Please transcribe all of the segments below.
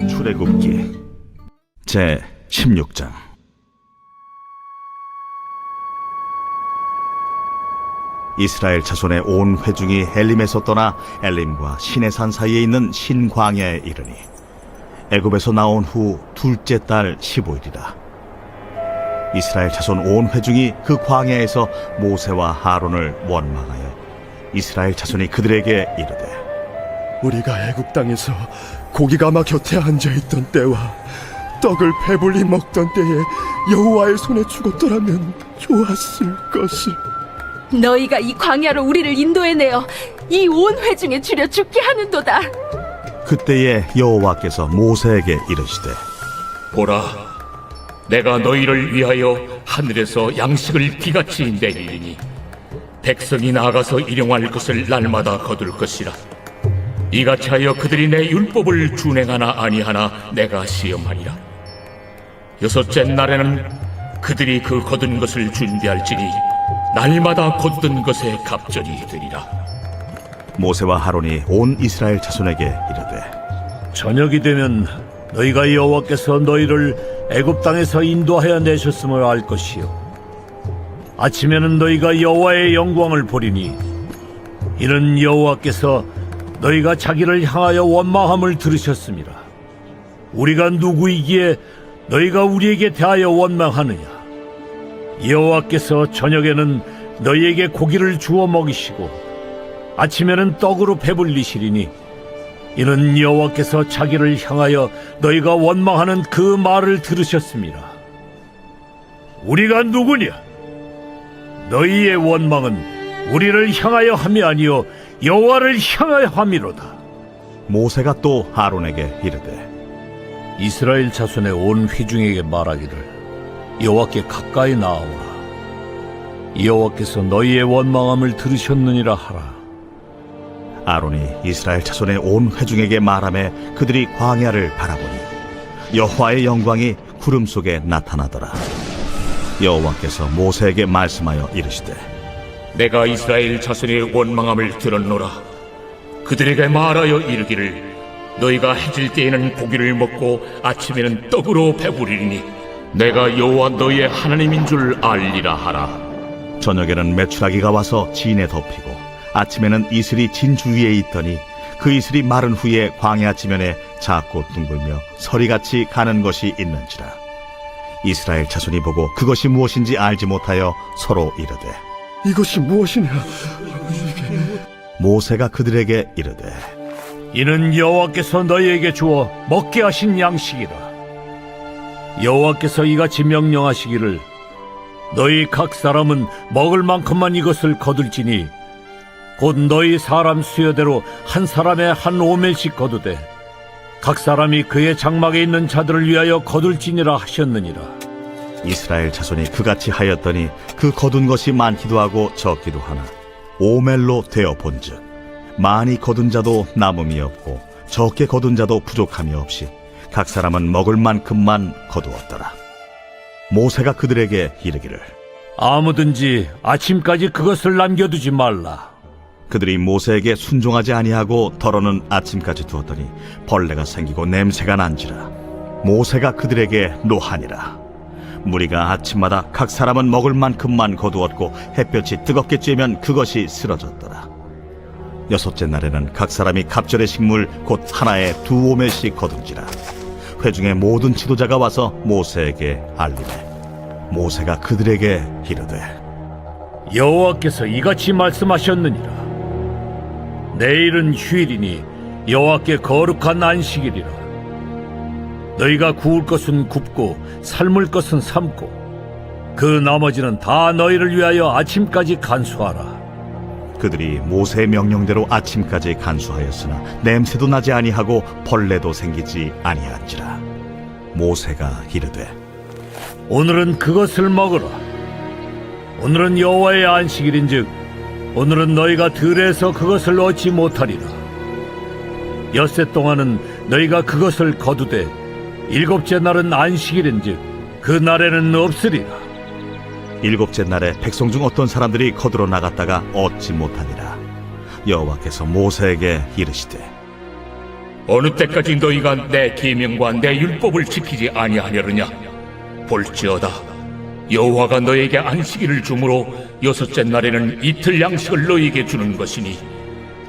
출애굽기 제 16장. 이스라엘 자손의 온 회중이 엘림에서 떠나 엘림과 시내산 사이에 있는 신광야에 이르니 애굽에서 나온 후 둘째 달 15일이라. 이스라엘 자손 온 회중이 그 광야에서 모세와 아론을 원망하여 이스라엘 자손이 그들에게 이르되, 우리가 애굽 땅에서 고기가마 곁에 앉아있던 때와 떡을 배불리 먹던 때에 여호와의 손에 죽었더라면 좋았을 것을. 너희가 이 광야로 우리를 인도해내어 이 온 회중에 줄여 죽게 하는도다. 그때에 여호와께서 모세에게 이르시되, 보라, 내가 너희를 위하여 하늘에서 양식을 비같이 내리니 백성이 나아가서 일용할 것을 날마다 거둘 것이라. 이같이 하여 그들이 내 율법을 준행하나 아니하나 내가 시험하리라. 여섯째 날에는 그들이 그 거둔 것을 준비할지니 날마다 거둔 것에 갑절이 되리라. 모세와 아론이 온 이스라엘 자손에게 이르되, 저녁이 되면 너희가 여호와께서 너희를 애굽 땅에서 인도하여 내셨음을 알 것이요, 아침에는 너희가 여호와의 영광을 보리니 이는 여호와께서 너희가 자기를 향하여 원망함을 들으셨습니다. 우리가 누구이기에 너희가 우리에게 대하여 원망하느냐? 여호와께서 저녁에는 너희에게 고기를 주어 먹이시고 아침에는 떡으로 배불리시리니 이는 여호와께서 자기를 향하여 너희가 원망하는 그 말을 들으셨습니다. 우리가 누구냐? 너희의 원망은 우리를 향하여 함이 아니요 여호와를 향하여 함이로다. 모세가 또 아론에게 이르되, 이스라엘 자손의 온 회중에게 말하기를 여호와께 가까이 나아오라. 여호와께서 너희의 원망함을 들으셨느니라 하라. 아론이 이스라엘 자손의 온 회중에게 말하매 그들이 광야를 바라보니 여호와의 영광이 구름 속에 나타나더라. 여호와께서 모세에게 말씀하여 이르시되, 내가 이스라엘 자손의 원망함을 들었노라. 그들에게 말하여 이르기를, 너희가 해질 때에는 고기를 먹고 아침에는 떡으로 배부리니 내가 여호와 너희의 하나님인 줄 알리라 하라. 저녁에는 메추라기가 와서 진에 덮이고 아침에는 이슬이 진 주위에 있더니 그 이슬이 마른 후에 광야 지면에 작고 둥글며 서리같이 가는 것이 있는지라. 이스라엘 자손이 보고 그것이 무엇인지 알지 못하여 서로 이르되, 이것이 무엇이냐? 모세가 그들에게 이르되, 이는 여호와께서 너희에게 주어 먹게 하신 양식이라. 여호와께서 이같이 명령하시기를, 너희 각 사람은 먹을 만큼만 이것을 거둘지니 곧 너희 사람 수여대로 한 사람의 한 오멜씩 거두되 각 사람이 그의 장막에 있는 자들을 위하여 거둘지니라 하셨느니라. 이스라엘 자손이 그같이 하였더니 그 거둔 것이 많기도 하고 적기도 하나 오멜로 되어 본즉 많이 거둔 자도 남음이 없고 적게 거둔 자도 부족함이 없이 각 사람은 먹을 만큼만 거두었더라. 모세가 그들에게 이르기를, 아무든지 아침까지 그것을 남겨두지 말라. 그들이 모세에게 순종하지 아니하고 덜어는 아침까지 두었더니 벌레가 생기고 냄새가 난지라. 모세가 그들에게 노하니라. 무리가 아침마다 각 사람은 먹을 만큼만 거두었고 햇볕이 뜨겁게 쬐면 그것이 쓰러졌더라. 여섯째 날에는 각 사람이 갑절의 식물 곧 하나에 2오멜씩 거둔지라. 회중의 모든 지도자가 와서 모세에게 알리되 모세가 그들에게 이르되, 여호와께서 이같이 말씀하셨느니라. 내일은 휴일이니 여호와께 거룩한 안식일이라. 너희가 구울 것은 굽고 삶을 것은 삶고 그 나머지는 다 너희를 위하여 아침까지 간수하라. 그들이 모세의 명령대로 아침까지 간수하였으나 냄새도 나지 아니하고 벌레도 생기지 아니한지라. 모세가 이르되, 오늘은 그것을 먹으라. 오늘은 여호와의 안식일인즉 오늘은 너희가 들에서 그것을 얻지 못하리라. 엿새 동안은 너희가 그것을 거두되 일곱째 날은 안식일인즉 그 날에는 없으리라. 일곱째 날에 백성 중 어떤 사람들이 거두러 나갔다가 얻지 못하니라. 여호와께서 모세에게 이르시되 어느 때까지 너희가 내 계명과 내 율법을 지키지 아니하려느냐? 볼지어다, 여호와가 너에게 안식일을 주므로 여섯째 날에는 이틀 양식을 너희에게 주는 것이니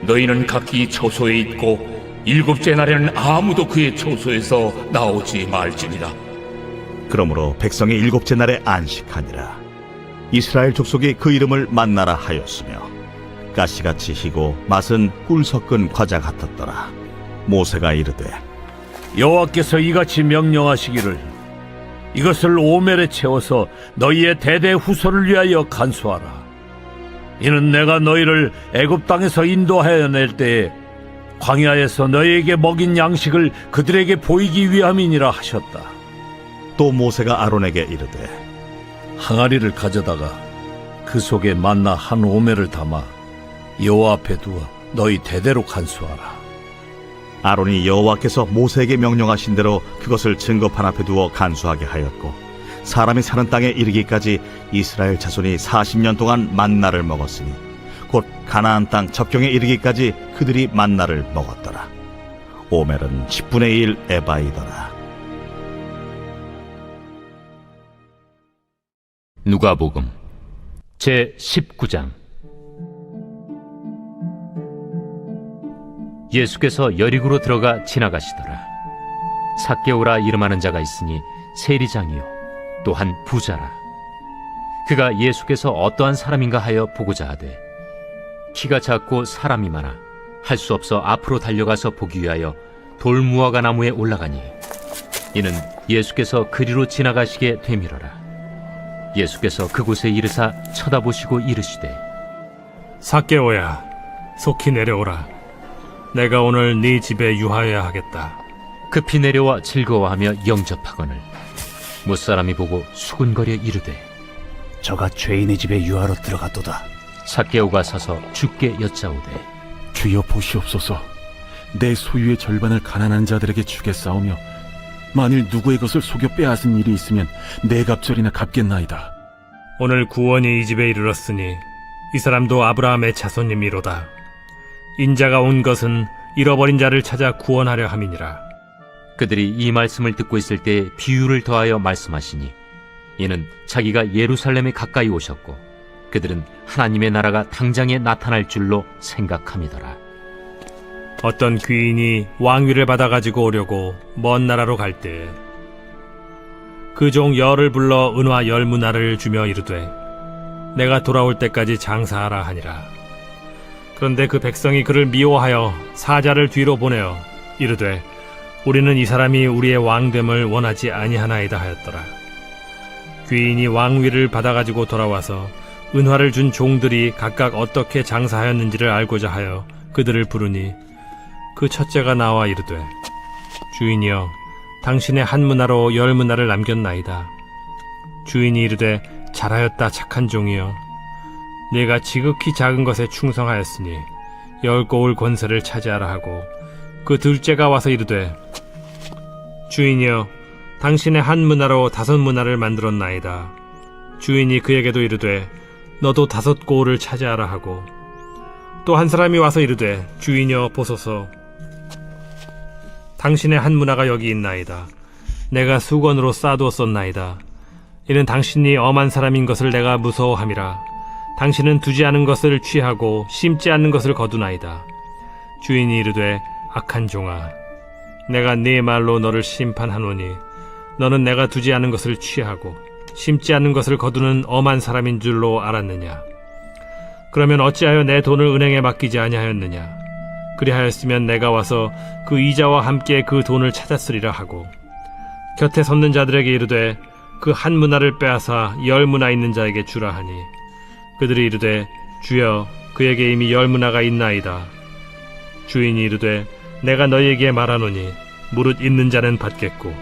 너희는 각기 처소에 있고 일곱째 날에는 아무도 그의 처소에서 나오지 말지니라. 그러므로 백성이 일곱째 날에 안식하니라. 이스라엘 족속이 그 이름을 만나라 하였으며 가시같이 희고 맛은 꿀 섞은 과자 같았더라. 모세가 이르되 여호와께서 이같이 명령하시기를 이것을 오멜에 채워서 너희의 대대 후손을 위하여 간수하라. 이는 내가 너희를 애굽 땅에서 인도하여 낼 때에 광야에서 너희에게 먹인 양식을 그들에게 보이기 위함이니라 하셨다. 또 모세가 아론에게 이르되 항아리를 가져다가 그 속에 만나 한 오멜을 담아 여호와 앞에 두어 너희 대대로 간수하라. 아론이 여호와께서 모세에게 명령하신 대로 그것을 증거판 앞에 두어 간수하게 하였고 사람이 사는 땅에 이르기까지 이스라엘 자손이 40년 동안 만나를 먹었으니 곧 가나안 땅 접경에 이르기까지 그들이 만나를 먹었더라. 오멜은 10분의 1 에바이더라. 누가복음 제 19장. 예수께서 여리고로 들어가 지나가시더라. 삭개오라 이름하는 자가 있으니 세리장이요 또한 부자라. 그가 예수께서 어떠한 사람인가 하여 보고자 하되 키가 작고 사람이 많아 할 수 없어 앞으로 달려가서 보기 위하여 돌무화과 나무에 올라가니 이는 예수께서 그리로 지나가시게 되밀어라. 예수께서 그곳에 이르사 쳐다보시고 이르시되 삭개오야, 속히 내려오라. 내가 오늘 네 집에 유하여야 하겠다. 급히 내려와 즐거워하며 영접하거늘 무사람이 보고 수군거려 이르되 저가 죄인의 집에 유하러 들어갔도다. 삭개오가 서서 주께 여짜오되 주여 보시옵소서. 내 소유의 절반을 가난한 자들에게 주겠사오며 만일 누구의 것을 속여 빼앗은 일이 있으면 네 갑절이나 갚겠나이다. 오늘 구원이 이 집에 이르렀으니 이 사람도 아브라함의 자손님이로다. 인자가 온 것은 잃어버린 자를 찾아 구원하려 함이니라. 그들이 이 말씀을 듣고 있을 때 비유를 더하여 말씀하시니 이는 자기가 예루살렘에 가까이 오셨고 그들은 하나님의 나라가 당장에 나타날 줄로 생각함이더라. 어떤 귀인이 왕위를 받아가지고 오려고 먼 나라로 갈 때 그 종 열을 불러 은화 10문화를 주며 이르되 내가 돌아올 때까지 장사하라 하니라. 그런데 그 백성이 그를 미워하여 사자를 뒤로 보내어 이르되 우리는 이 사람이 우리의 왕됨을 원하지 아니하나이다 하였더라. 귀인이 왕위를 받아가지고 돌아와서 은화를 준 종들이 각각 어떻게 장사하였는지를 알고자 하여 그들을 부르니 그 첫째가 나와 이르되 주인이여, 당신의 한 문화로 10문화를 남겼나이다. 주인이 이르되 잘하였다 착한 종이여, 네가 지극히 작은 것에 충성하였으니 10고울 권세를 차지하라 하고 그 둘째가 와서 이르되 주인이여, 당신의 한 문화로 5문화를 만들었나이다. 주인이 그에게도 이르되 너도 5고울을 차지하라 하고 또 한 사람이 와서 이르되 주인이여 보소서, 당신의 한 문화가 여기 있나이다. 내가 수건으로 싸두었었나이다. 이는 당신이 엄한 사람인 것을 내가 무서워함이라. 당신은 두지 않은 것을 취하고 심지 않는 것을 거두나이다. 주인이 이르되 악한 종아, 내가 네 말로 너를 심판하노니 너는 내가 두지 않은 것을 취하고 심지 않는 것을 거두는 엄한 사람인 줄로 알았느냐? 그러면 어찌하여 내 돈을 은행에 맡기지 아니하였느냐? 그리하였으면 내가 와서 그 이자와 함께 그 돈을 찾았으리라 하고 곁에 섰는 자들에게 이르되 그 한 문화를 빼앗아 10문화 있는 자에게 주라 하니 그들이 이르되 주여, 그에게 이미 10문화가 있나이다. 주인이 이르되 내가 너희에게 말하노니 무릇 있는 자는 받겠고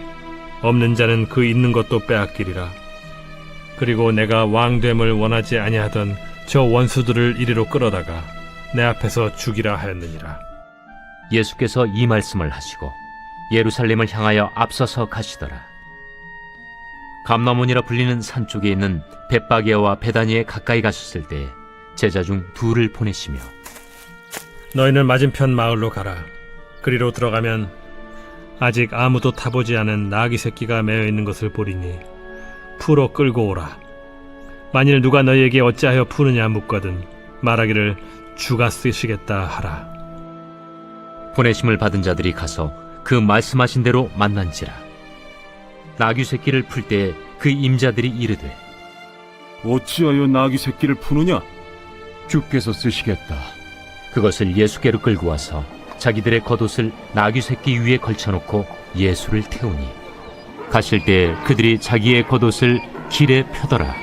없는 자는 그 있는 것도 빼앗기리라. 그리고 내가 왕됨을 원하지 아니하던 저 원수들을 이리로 끌어다가 내 앞에서 죽이라 하였느니라. 예수께서 이 말씀을 하시고 예루살렘을 향하여 앞서서 가시더라. 감나몬이라 불리는 산 쪽에 있는 벳바게와 베다니에 가까이 가셨을 때 제자 중 둘을 보내시며 너희는 맞은편 마을로 가라. 그리로 들어가면 아직 아무도 타보지 않은 나귀 새끼가 매여 있는 것을 보리니 풀어 끌고 오라. 만일 누가 너희에게 어찌하여 푸느냐 묻거든 말하기를 주가 쓰시겠다 하라. 보내심을 받은 자들이 가서 그 말씀하신 대로 만난지라. 나귀 새끼를 풀 때에 그 임자들이 이르되 어찌하여 나귀 새끼를 푸느냐? 주께서 쓰시겠다. 그것을 예수께로 끌고 와서 자기들의 겉옷을 나귀 새끼 위에 걸쳐놓고 예수를 태우니 가실 때에 그들이 자기의 겉옷을 길에 펴더라.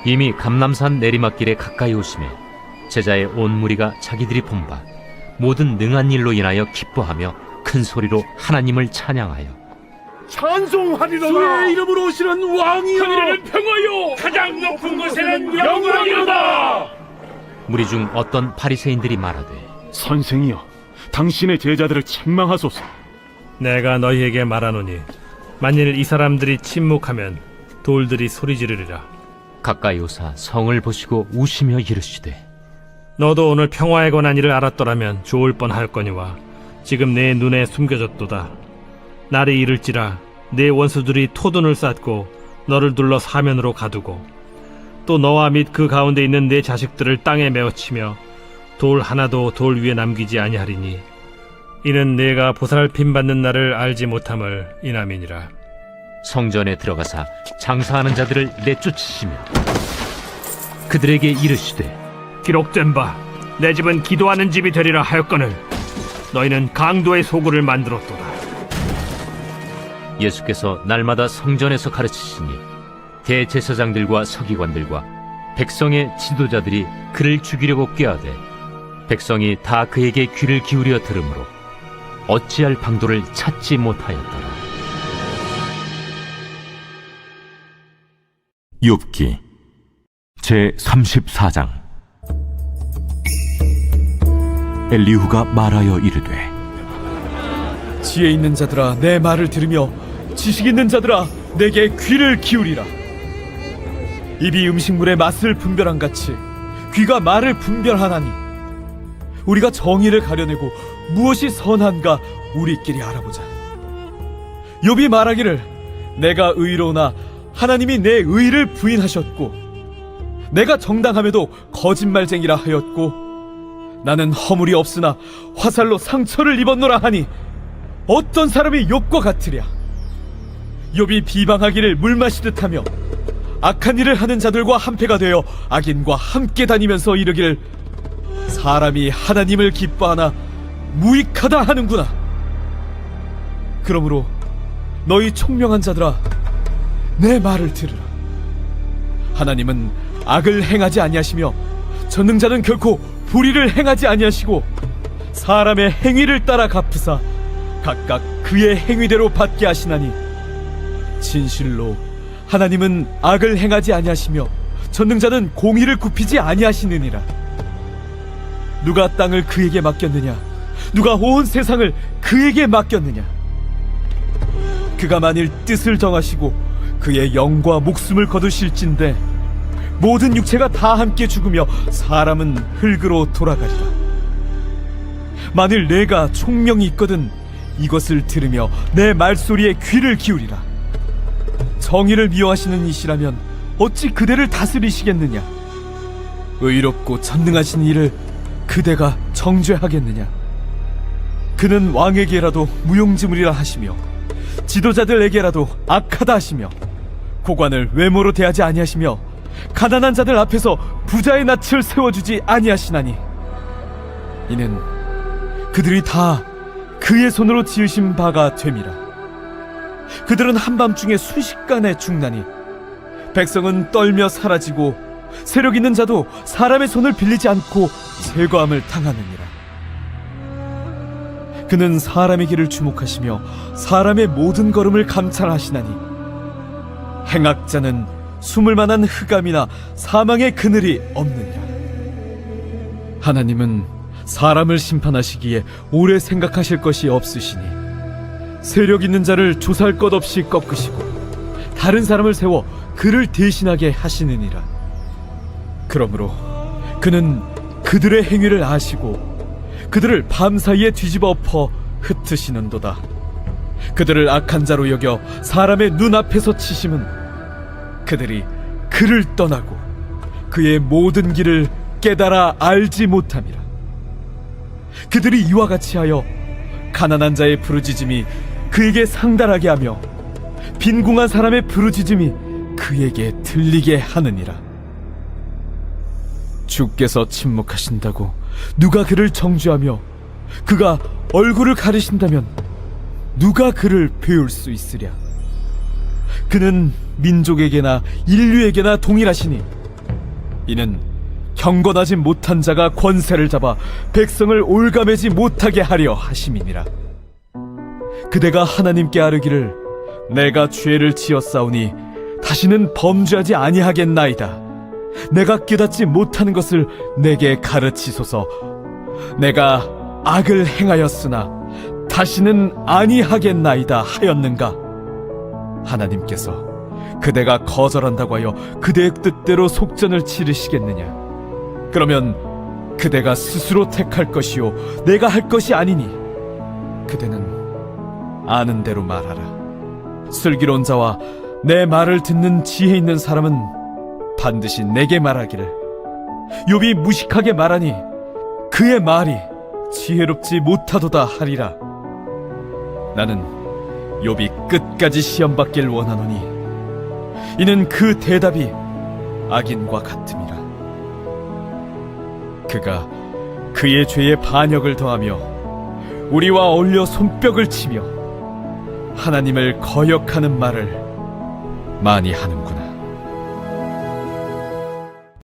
이미 감람산 내리막길에 가까이 오심에 제자의 온 무리가 자기들이 본 바 모든 능한 일로 인하여 기뻐하며 큰 소리로 하나님을 찬양하여 찬송하리로다. 주의 이름으로 오시는 왕이여. 하늘에는 평화요 가장 높은 곳에는 영광이로다. 무리 중 어떤 바리새인들이 말하되 선생이여, 당신의 제자들을 책망하소서. 내가 너희에게 말하노니 만일 이 사람들이 침묵하면 돌들이 소리 지르리라. 가까이 오사 성을 보시고 우시며 이르시되 너도 오늘 평화에 관한 일을 알았더라면 좋을 뻔하였거니와 지금 내 눈에 숨겨졌도다. 날이 이를지라 내 원수들이 토둔을 쌓고 너를 둘러 사면으로 가두고 또 너와 및 그 가운데 있는 내 자식들을 땅에 메어치며 돌 하나도 돌 위에 남기지 아니하리니 이는 내가 보살핌 받는 날을 알지 못함을 인함이니라. 성전에 들어가사 장사하는 자들을 내쫓으시며 그들에게 이르시되 기록된 바 내 집은 기도하는 집이 되리라 하였거늘 너희는 강도의 소굴을 만들었도다. 예수께서 날마다 성전에서 가르치시니 대제사장들과 서기관들과 백성의 지도자들이 그를 죽이려고 꾀하되 백성이 다 그에게 귀를 기울여 들으므로 어찌할 방도를 찾지 못하였더라. 욥기 제34장. 엘리후가 말하여 이르되 지혜 있는 자들아 내 말을 들으며 지식 있는 자들아 내게 귀를 기울이라. 입이 음식물의 맛을 분별한 같이 귀가 말을 분별하나니 우리가 정의를 가려내고 무엇이 선한가 우리끼리 알아보자. 욥이 말하기를 내가 의로우나 하나님이 내 의를 부인하셨고 내가 정당함에도 거짓말쟁이라 하였고 나는 허물이 없으나 화살로 상처를 입었노라 하니 어떤 사람이 욥과 같으랴. 욥이 비방하기를 물 마시듯 하며 악한 일을 하는 자들과 한패가 되어 악인과 함께 다니면서 이르기를 사람이 하나님을 기뻐하나 무익하다 하는구나. 그러므로 너희 총명한 자들아 내 말을 들으라. 하나님은 악을 행하지 아니하시며 전능자는 결코 불의를 행하지 아니하시고 사람의 행위를 따라 갚으사 각각 그의 행위대로 받게 하시나니 진실로 하나님은 악을 행하지 아니하시며 전능자는 공의를 굽히지 아니하시느니라. 누가 땅을 그에게 맡겼느냐? 누가 온 세상을 그에게 맡겼느냐? 그가 만일 뜻을 정하시고 그의 영과 목숨을 거두실진데 모든 육체가 다 함께 죽으며 사람은 흙으로 돌아가리라. 만일 내가 총명이 있거든 이것을 들으며 내 말소리에 귀를 기울이라. 정의를 미워하시는 이시라면 어찌 그대를 다스리시겠느냐? 의롭고 전능하신 이를 그대가 정죄하겠느냐? 그는 왕에게라도 무용지물이라 하시며 지도자들에게라도 악하다 하시며 고관을 외모로 대하지 아니하시며 가난한 자들 앞에서 부자의 낯을 세워주지 아니하시나니 이는 그들이 다 그의 손으로 지으신 바가 됨이라. 그들은 한밤중에 순식간에 죽나니 백성은 떨며 사라지고 세력 있는 자도 사람의 손을 빌리지 않고 제거함을 당하느니라. 그는 사람의 길을 주목하시며 사람의 모든 걸음을 감찰하시나니 행악자는 숨을 만한 흑암이나 사망의 그늘이 없느니라. 하나님은 사람을 심판하시기에 오래 생각하실 것이 없으시니 세력 있는 자를 조사할 것 없이 꺾으시고 다른 사람을 세워 그를 대신하게 하시느니라. 그러므로 그는 그들의 행위를 아시고 그들을 밤사이에 뒤집어 엎어 흩으시는도다. 그들을 악한 자로 여겨 사람의 눈앞에서 치심은 그들이 그를 떠나고 그의 모든 길을 깨달아 알지 못함이라. 그들이 이와 같이 하여 가난한 자의 부르짖음이 그에게 상달하게 하며 빈궁한 사람의 부르짖음이 그에게 들리게 하느니라. 주께서 침묵하신다고 누가 그를 정죄하며 그가 얼굴을 가리신다면 누가 그를 배울 수 있으랴. 그는 민족에게나 인류에게나 동일하시니 이는 경건하지 못한 자가 권세를 잡아 백성을 올가매지 못하게 하려 하심이니라. 그대가 하나님께 아뢰기를 내가 죄를 지었사오니 다시는 범죄하지 아니하겠나이다. 내가 깨닫지 못하는 것을 내게 가르치소서. 내가 악을 행하였으나 다시는 아니하겠나이다 하였는가? 하나님께서 그대가 거절한다고 하여 그대의 뜻대로 속전을 치르시겠느냐? 그러면 그대가 스스로 택할 것이요 내가 할 것이 아니니 그대는 아는 대로 말하라. 슬기로운 자와 내 말을 듣는 지혜 있는 사람은 반드시 내게 말하기를 욥이 무식하게 말하니 그의 말이 지혜롭지 못하도다 하리라. 나는 욥이 끝까지 시험받길 원하노니 이는 그 대답이 악인과 같음이라. 그가 그의 죄에 반역을 더하며 우리와 어울려 손뼉을 치며 하나님을 거역하는 말을 많이 하는구나.